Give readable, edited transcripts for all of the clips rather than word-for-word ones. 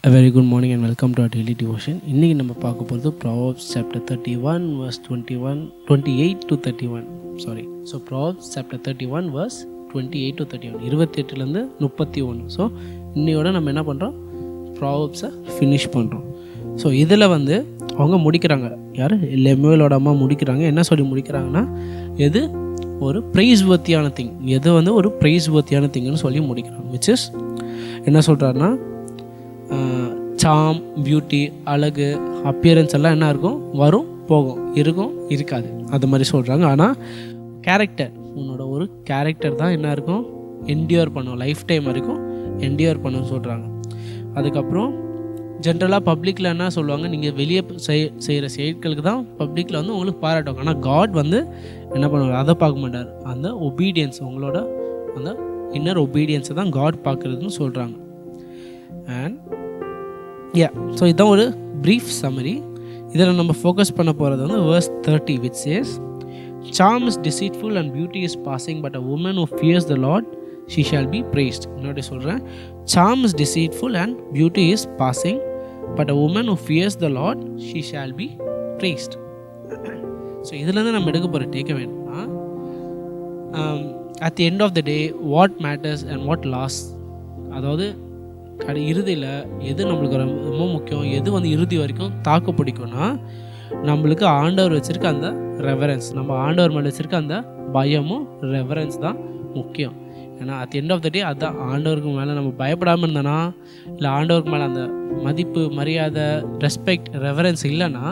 A very good morning and welcome to our daily devotion. இன்றைக்கி நம்ம பார்க்க போகிறது Proverbs chapter 31 verse 28 to 31. So Proverbs chapter 31 verse 28 to 31. 28லேருந்து 31. So இன்னையோட நம்ம என்ன பண்ணுறோம், ப்ராவர்ப்ஸை ஃபினிஷ் பண்ணுறோம். ஸோ இதில் அவங்க முடிக்கிறாங்க. யார்? லெமுவேலோட அம்மா முடிக்கிறாங்க. என்ன சொல்லி முடிக்கிறாங்கன்னா, எது ஒரு ப்ரைஸ் வர்த்தியான திங், எது ஒரு ப்ரைஸ் வர்த்தியான திங்னு சொல்லி முடிக்கிறாங்க. விச் இஸ் என்ன சொல்கிறாருன்னா, சாம், பியூட்டி, அழகு, அப்பியரன்ஸ் எல்லாம் என்ன இருக்கும், வரும் போகும், இருக்கும் இருக்காது, அது மாதிரி சொல்கிறாங்க. ஆனால் கேரக்டர், உன்னோட ஒரு கேரக்டர் தான் என்ன இருக்கும், என்டியூர் பண்ணும், லைஃப் டைம் வரைக்கும் என்டியூர் பண்ணுன்னு சொல்கிறாங்க. அதுக்கப்புறம் ஜென்ரலாக பப்ளிக்கில் என்ன சொல்லுவாங்க, நீங்கள் வெளியே செய்கிற செயல்களுக்கு தான் பப்ளிக்கில் உங்களுக்கு பாராட்டுவாங்க. ஆனால் காட் என்ன பண்ணுவார், அதை பார்க்க மாட்டார். அந்த ஒபீடியன்ஸ், உங்களோட அந்த இன்னர் ஒபீடியன்ஸை தான் காட் பார்க்குறதுன்னு சொல்கிறாங்க. அண்ட் ஸோ இதுதான் ஒரு ப்ரீஃப் சம்மரி. இதில் நம்ம ஃபோக்கஸ் பண்ண போகிறது verse 30, which says, charm is deceitful and beauty is passing, but a woman who fears the Lord, she shall be praised. இன்னொரு சொல்கிறேன், charm is deceitful and beauty is passing, but a woman who fears the Lord, she shall be praised. So இதுலேருந்து நம்ம எடுக்க போகிற டேக்க வேணும்னா, at the end of the day what matters and what lasts, அதாவது இறுதியில் எது நம்மளுக்கு ரொம்ப முக்கியம், எது இறுதி வரைக்கும் தாக்கு பிடிக்கும்னா, நம்மளுக்கு ஆண்டவர் வச்சுருக்க அந்த ரெவரன்ஸ், நம்ம ஆண்டவர் மேலே வச்சுருக்க அந்த பயமும் ரெவரன்ஸ் தான் முக்கியம். ஏன்னா அட் எண்ட் ஆஃப் த டே அதுதான், ஆண்டவருக்கு மேலே நம்ம பயப்படாமல் இருந்தோன்னா, இல்லை ஆண்டவருக்கு மேலே அந்த மதிப்பு, மரியாதை, ரெஸ்பெக்ட், ரெவரன்ஸ் இல்லைன்னா,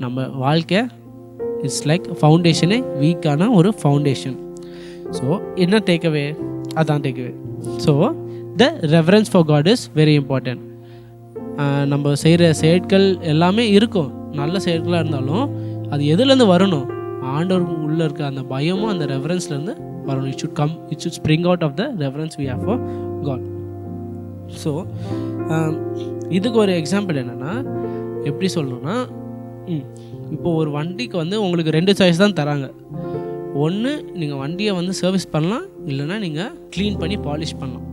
நம்ம வாழ்க்கை இட்ஸ் லைக் ஃபவுண்டேஷனே வீக்கான ஒரு ஃபவுண்டேஷன். ஸோ என்ன டேக்அவே, அதான் takeaway. So the reverence for God is very important. நம்ம செய்கிற செயற்கள் எல்லாமே இருக்கும், நல்ல செயற்களாக இருந்தாலும் அது எதுலேருந்து வரணும், ஆண்டவர் உள்ளே இருக்க அந்த பயமும் அந்த ரெவரன்ஸ்லேருந்து வரணும். It should spring out of the reverence we have for God. So இதுக்கு ஒரு எக்ஸாம்பிள் என்னென்னா, எப்படி சொல்லணும்னா, இப்போது ஒரு வண்டிக்கு உங்களுக்கு 2 சாய்ஸ் தான் தராங்க. ஒன்று, நீங்கள் வண்டியை சர்வீஸ் பண்ணலாம், இல்லைன்னா நீங்கள் க்ளீன் பண்ணி பாலிஷ் பண்ணலாம்.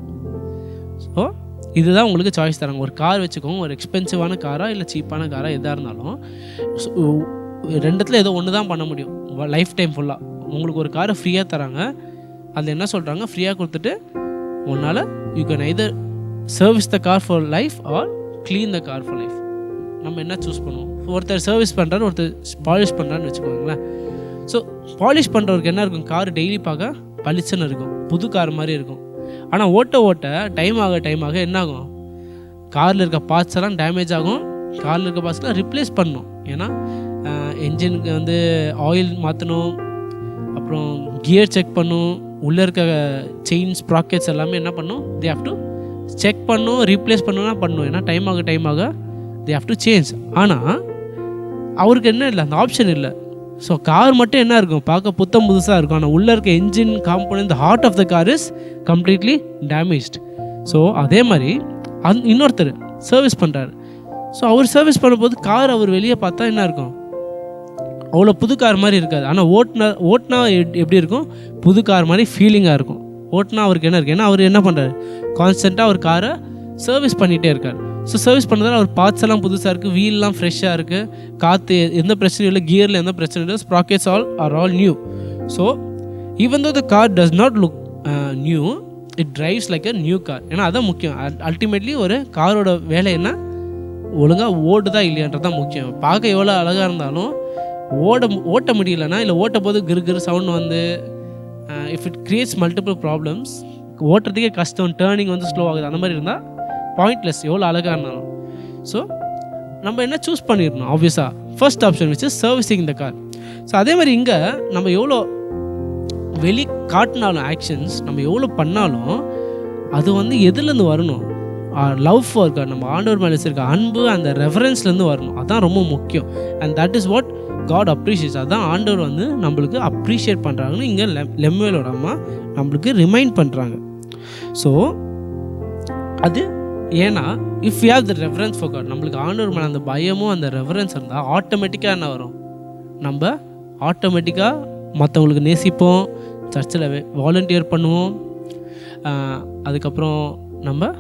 ஸோ இதுதான் உங்களுக்கு சாய்ஸ் தராங்க. ஒரு கார் வச்சுக்கோங்க, ஒரு எக்ஸ்பென்சிவான காரா இல்லை சீப்பான காரா எதாக இருந்தாலும், ரெண்டுத்தில் ஏதோ ஒன்று தான் பண்ண முடியும் லைஃப் டைம் ஃபுல்லாக. உங்களுக்கு ஒரு காரை ஃப்ரீயாக தராங்க, அதில் என்ன சொல்கிறாங்க, ஃப்ரீயாக கொடுத்துட்டு உன்னால் you can either service the car for life or clean the car for life. நம்ம என்ன சூஸ் பண்ணுவோம்? ஒருத்தர் சர்வீஸ் பண்ணுறாரு, ஒருத்தர் பாலிஷ் பண்ணுறான்னு வச்சுக்கோங்களேன். ஸோ பாலிஷ் பண்ணுறவருக்கு என்ன இருக்கும், கார் டெய்லி பார்க்க பளிச்சுன்னு இருக்கும், புது கார் மாதிரி இருக்கும். ஆனால் ஓட்ட டைம் ஆக என்ன ஆகும், காரில் இருக்க பார்ட்ஸ் எல்லாம் டேமேஜ் ஆகும், காரில் இருக்க பார்ட்ஸ்லாம் ரிப்ளேஸ் பண்ணணும். ஏன்னா என்ஜினுக்கு ஆயில் மாற்றணும், அப்புறம் கியர் செக் பண்ணும், உள்ளே இருக்க செயின் ஸ்ப்ராக்கெட்ஸ் எல்லாமே என்ன பண்ணும், தே ஹேவ் டு செக் பண்ணும், ரீப்ளேஸ் பண்ணணும். ஏன்னா டைம் ஆக தே ஹேவ் டு சேஞ்ச். ஆனால் அவருக்கு என்ன இல்லை, அந்த ஆப்ஷன் இல்லை. ஸோ கார் மட்டும் என்ன இருக்கும், பார்க்க புத்தம் புதுசாக இருக்கும், ஆனால் உள்ளே இருக்க engine component, the heart of the car is completely damaged. So அதே மாதிரி இன்னொருத்தர் சர்வீஸ் பண்ணுறாரு. ஸோ அவர் சர்வீஸ் பண்ணும்போது கார் அவர் வெளியே பார்த்தா என்ன இருக்கும், அவ்வளோ புது கார் மாதிரி இருக்காது. ஆனால் ஓட்டினா எப்படி இருக்கும், புது கார் மாதிரி ஃபீலிங்காக இருக்கும். ஓட்டினா அவருக்கு என்ன இருக்குது, ஏன்னா அவர் என்ன பண்ணுறாரு, கான்ஸ்டண்ட்டாக அவர் காரை சர்வீஸ் பண்ணிகிட்டே இருக்கார். ஸோ சர்வீஸ் பண்ணுறதால அவர் பார்ட்ஸ் எல்லாம் புதுசாக இருக்குது, வீல்லாம் ஃப்ரெஷ்ஷாக இருக்குது, காற்று எந்த பிரச்சனையும் இல்லை, கியரில் எந்த பிரச்சனையும் இல்லை, sprockets are all new. So even though the car does not look new, it drives like a new car. ஏன்னா அதான் முக்கியம். அல்டிமேட்லி ஒரு காரோட வேலை என்ன, ஒழுங்காக ஓடுதா இல்லையான்றது தான் முக்கியம். பார்க்க எவ்வளோ அழகாக இருந்தாலும் ஓட்ட முடியலன்னா, இல்லை ஓட்ட போது கிரு sound if it creates multiple problems, ஓட்டுறதுக்கே கஷ்டம், டேர்னிங் ஸ்லோ ஆகுது, அந்த மாதிரி இருந்தால் பாயிண்ட்லெஸ், எவ்வளோ அழகாக இருந்தாலும். ஸோ நம்ம என்ன சூஸ் பண்ணிடணும், ஆப்வியஸாக first option which is servicing the car. So அதே மாதிரி இங்கே நம்ம எவ்வளோ வெளி காட்டினாலும் ஆக்ஷன்ஸ், நம்ம எவ்வளோ பண்ணாலும் அது எதுலேருந்து வரணும், லவ் ஃபார் காட், நம்ம ஆண்டவர் மேலே வச்சிருக்க அன்பு, அந்த ரெஃபரன்ஸ்லேருந்து வரணும். அதுதான் ரொம்ப முக்கியம். And that is what God appreciates. அதுதான் ஆண்டவர் நம்மளுக்கு அப்ரிஷியேட் பண்ணுறாங்கன்னு இங்கே லெமுவேலோட அம்மா நம்மளுக்கு ரிமைண்ட் பண்ணுறாங்க. ஸோ அது ஏன்னா if you have the reference for God, நம்மளுக்கு ஆண்டவர் மேலே அந்த பயமும் அந்த ரெஃபரன்ஸ் இருந்தால் ஆட்டோமேட்டிக்காக என்ன வரும், நம்ம ஆட்டோமேட்டிக்காக மற்றவங்களுக்கு நேசிப்போம், சர்ச்சில் வாலண்டியர் பண்ணுவோம், அதுக்கப்புறம் நம்ம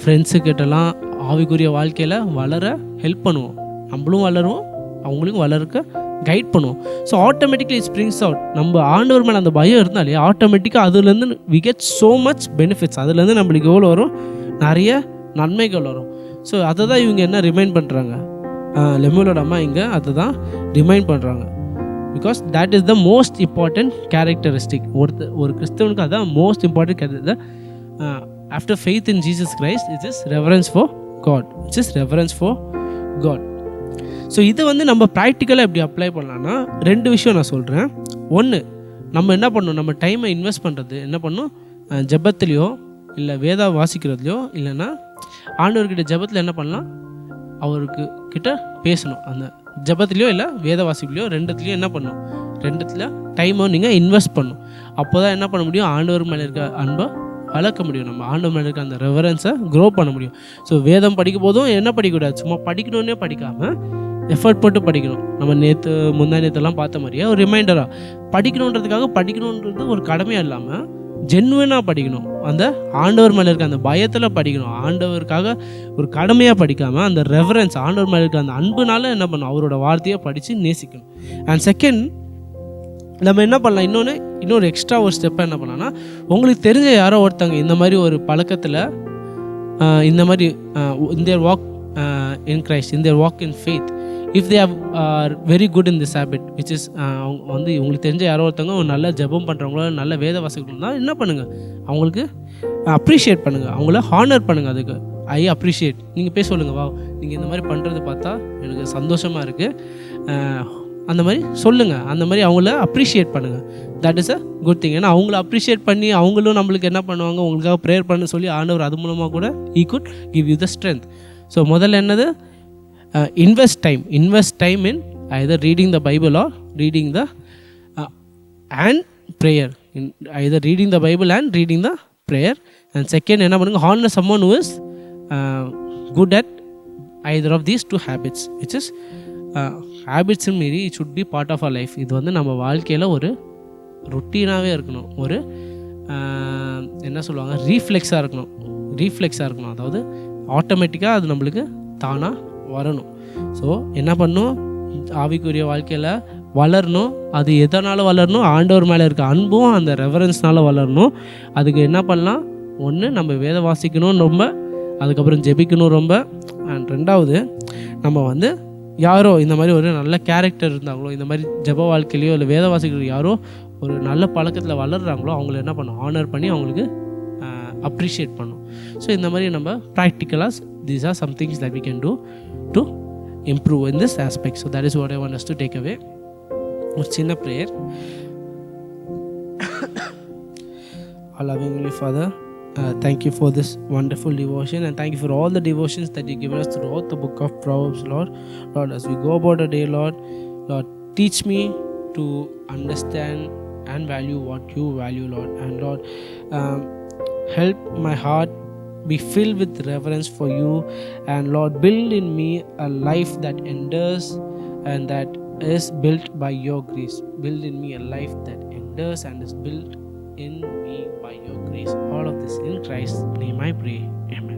ஃப்ரெண்ட்ஸுக்கிட்டலாம் ஆவிக்குரிய வாழ்க்கையில் வளர ஹெல்ப் பண்ணுவோம், நம்மளும் வளருவோம், அவங்களுக்கும் வளர்க்க கைட் பண்ணுவோம். So automatically springs out. நம்ம ஆண்டவர் மேலே அந்த பயம் இருந்தாலே ஆட்டோமேட்டிக்காக அதுலேருந்து we get so much benefits. அதுலேருந்து நம்மளுக்கு எவ்வளோ வரும், நிறைய நன்மைகள் வரும். ஸோ அதை தான் இவங்க என்ன ரிமைண்ட் பண்ணுறாங்க, லெமுவேலோட அம்மா இங்கே அதை தான் ரிமைண்ட் பண்ணுறாங்க. Because that is the most important characteristic. ஒரு கிறிஸ்தவனுக்கு அதுதான் most important character. After faith in Jesus Christ it is reverence for God. It's is reverence for God. So இதை வந்து நம்ம ப்ராக்டிக்கலாக எப்படி அப்ளை பண்ணலான்னா 2 விஷயம் நான் சொல்கிறேன். ஒன்று, நம்ம என்ன பண்ணணும், நம்ம டைமை இன்வெஸ்ட் பண்ணுறது என்ன பண்ணணும், ஜெபத்துலேயோ இல்லை வேதா வாசிக்கிறதுலையோ இல்லைன்னா ஆண்டவர்கிட்ட ஜெபத்தில் என்ன பண்ணலாம், அவருக்கு கிட்ட பேசணும். அந்த ஜெபத்துலேயோ இல்லை வேத வாசிப்புலையோ 2த்துலேயோ என்ன பண்ணணும், 2த்துல டைமை நீங்கள் இன்வெஸ்ட் பண்ணணும். அப்போ தான் என்ன பண்ண முடியும், ஆண்டவர் மேலே இருக்க அன்பை வளர்க்க முடியும், நம்ம ஆண்டவர் மேலே இருக்க அந்த ரெவரன்ஸை க்ரோ பண்ண முடியும். ஸோ வேதம் படிக்கும் போதும் என்ன படிக்கக்கூடாது, சும்மா படிக்கணுன்னே படிக்காமல் எஃபர்ட் போட்டு படிக்கணும். நம்ம முந்தானேத்தெல்லாம் பார்த்த மாதிரியே ஒரு ரிமைண்டராக படிக்கணுன்றதுக்காக படிக்கணுன்றது ஒரு கடமையாக இல்லாமல் ஜென்வனாக படிக்கணும். அந்த ஆண்டவர் மேலே இருக்க அந்த பயத்தில் படிக்கணும். ஆண்டவருக்காக ஒரு கடமையாக படிக்காமல் அந்த ரெஃபரன்ஸ் ஆண்டவர் மேலே இருக்க அந்த அன்புனால என்ன பண்ணணும், அவரோட வார்த்தையை படித்து நேசிக்கணும். அண்ட் செகண்ட், நம்ம என்ன பண்ணலாம், இன்னொரு எக்ஸ்ட்ரா ஒரு ஸ்டெப்பாக என்ன பண்ணலாம்னா, உங்களுக்கு தெரிஞ்ச யாரோ ஒருத்தங்க இந்த மாதிரி ஒரு பழக்கத்தில் இந்த மாதிரி in their walk in Christ, in their walk in faith, if they are very good in this habit, which is அவங்க வந்து உங்களுக்கு தெரிஞ்ச யாரோ ஒருத்தவங்க ஒரு நல்ல ஜெபம் பண்ணுறவங்களோ நல்ல வேத வாசிக்கிறவங்களோ தான் என்ன பண்ணுங்கள், அவங்களுக்கு அப்ரிஷியேட் பண்ணுங்கள், அவங்கள ஹானர் பண்ணுங்கள். அதுக்கு ஐ அப்ரிஷியேட் நீங்கள் பேச சொல்லுங்கள், வா நீங்கள் இந்த மாதிரி பண்ணுறது பார்த்தா எனக்கு சந்தோஷமாக இருக்குது, அந்த மாதிரி சொல்லுங்கள். அந்த மாதிரி அவங்கள அப்ரிஷியேட் பண்ணுங்கள். That is a good thing. ஏன்னா அவங்கள அப்ரிஷியேட் பண்ணி அவங்களும் நம்மளுக்கு என்ன பண்ணுவாங்க, உங்களுக்காக ப்ரேயர் பண்ண சொல்லி ஆண்டவர் அது மூலமாக கூட he could give you the strength. So முதல்ல என்னது, invest time in either reading the Bible or reading the and prayer, either reading the Bible and reading the prayer. And second என்ன பண்ணுங்க, honor someone who is good at either of these 2 habits, which is ஹேபிட்ஸ்னு மீறி it should be part of our life. இது வந்து நம்ம வாழ்க்கையில் ஒரு ரொட்டீனாகவே இருக்கணும், ஒரு என்ன சொல்லுவாங்க, ரீஃப்ளெக்ஸாக இருக்கணும். அதாவது ஆட்டோமேட்டிக்காக அது நம்மளுக்கு தானாக வரணும். ஸோ என்ன பண்ணணும், ஆவிக்குரிய வாழ்க்கையில் வளரணும். அது எதனால் வளரணும், ஆண்டவர் மேலே இருக்க அன்பும் அந்த ரெஃபரன்ஸ்னால் வளரணும். அதுக்கு என்ன பண்ணலாம், ஒன்று நம்ம வேத வாசிக்கணும் ரொம்ப, அதுக்கப்புறம் ஜெபிக்கணும் ரொம்ப. அண்ட் 2வது நம்ம வந்து யாரோ இந்த மாதிரி ஒரு நல்ல கேரக்டர் இருந்தாங்களோ, இந்த மாதிரி ஜெப வாழ்க்கையிலையோ இல்லை வேத வாசிக்கிறோ யாரோ ஒரு நல்ல பழக்கத்தில் வளர்கிறாங்களோ அவங்கள என்ன பண்ணணும், ஆனர் பண்ணி அவங்களுக்கு அப்ரிஷியேட் பண்ணும். ஸோ இந்த மாதிரி நம்ம ப்ராக்டிக்கலாக these are some things that we can do to improve in this aspect. So that is what I want us to take away. ஒரு சின்ன prayer. Loving Father, thank you for this wonderful devotion, and thank you for all the devotions that you given us throughout the book of Proverbs, Lord. Lord, as we go about our day, Lord, teach me to understand and value what you value, Lord. And Lord, help my heart be filled with reverence for you, and Lord, build in me a life that endures and that is built by your grace. Build in me a life that endures and is built in me by your grace. All of this in Christ's name I pray. Amen.